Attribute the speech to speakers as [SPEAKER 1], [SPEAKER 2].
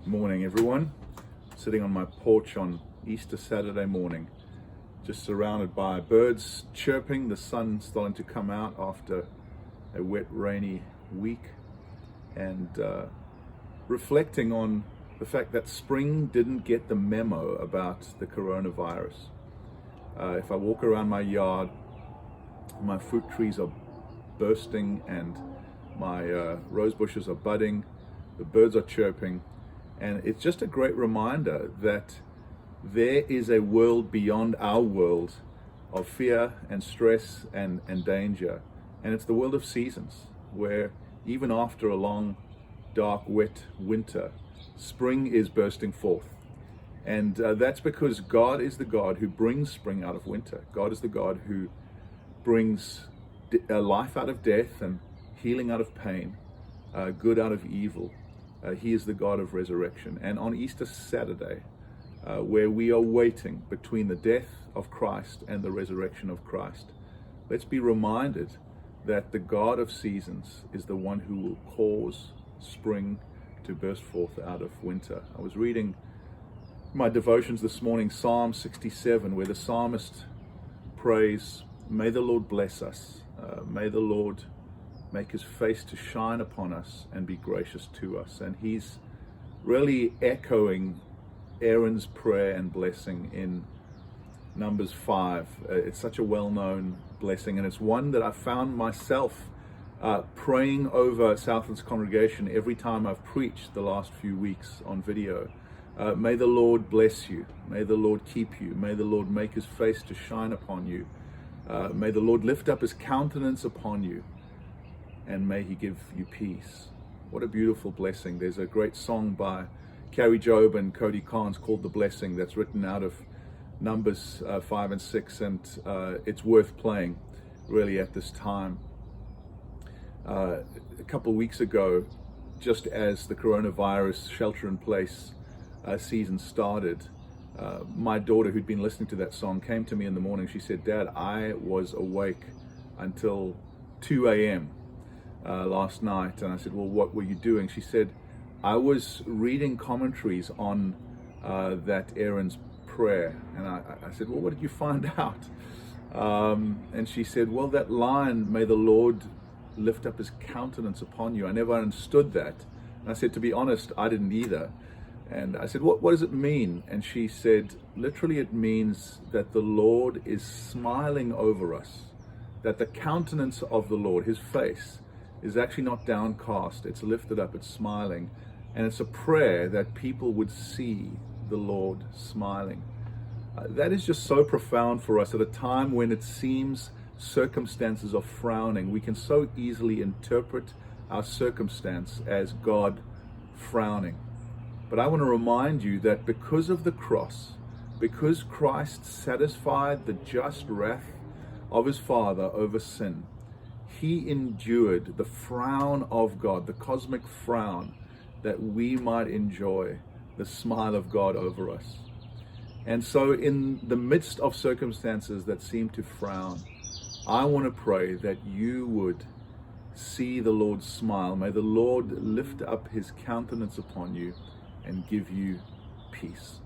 [SPEAKER 1] Morning, everyone. Sitting on my porch on Easter Saturday morning, just surrounded by birds chirping, the sun starting to come out after a wet, rainy week, and reflecting on the fact that spring didn't get the memo about the coronavirus. If I walk around my yard, my fruit trees are bursting and my rose bushes are budding, the birds are chirping. And it's just a great reminder that there is a world beyond our world of fear and stress and danger. And it's the world of seasons, where even after a long, dark, wet winter, spring is bursting forth. And that's because God is the God who brings spring out of winter. God is the God who brings life out of death and healing out of pain, good out of evil. He is the God of resurrection. And on Easter Saturday, where we are waiting between the death of Christ and the resurrection of Christ, let's be reminded that the God of seasons is the one who will cause spring to burst forth out of winter. I was reading my devotions this morning, Psalm 67, where the psalmist prays, "May the Lord bless us. May the Lord make his face to shine upon us and be gracious to us." And he's really echoing Aaron's prayer and blessing in Numbers 5. It's such a well-known blessing, and it's one that I found myself praying over Southland's congregation every time I've preached the last few weeks on video. May the Lord bless you. May the Lord keep you. May the Lord make his face to shine upon you. May the Lord lift up his countenance upon you, and may he give you peace. What a beautiful blessing. There's a great song by Carrie Job and Cody Carnes called The Blessing that's written out of Numbers 5 and 6, and it's worth playing really at this time. A couple of weeks ago, just as the coronavirus shelter-in-place season started, my daughter, who'd been listening to that song, came to me in the morning. She said, "Dad, I was awake until 2 a.m. Last night." And I said, "Well, what were you doing?" She said, "I was reading commentaries on that Aaron's prayer." And I said, "Well, what did you find out?" And she said, "Well, that line, 'May the Lord lift up his countenance upon you.' I never understood that." And I said, "To be honest, I didn't either." And I said, what does it mean?" And she said, "Literally it means that the Lord is smiling over us, that the countenance of the Lord, his face, is actually not downcast, it's lifted up, it's smiling. And it's a prayer that people would see the Lord smiling. That is just so profound for us at a time when it seems circumstances are frowning. We can so easily interpret our circumstance as God frowning. But I want to remind you that because of the cross, because Christ satisfied the just wrath of his Father over sin, he endured the frown of God, the cosmic frown, that we might enjoy the smile of God over us. And so in the midst of circumstances that seem to frown, I want to pray that you would see the Lord smile. May the Lord lift up his countenance upon you and give you peace.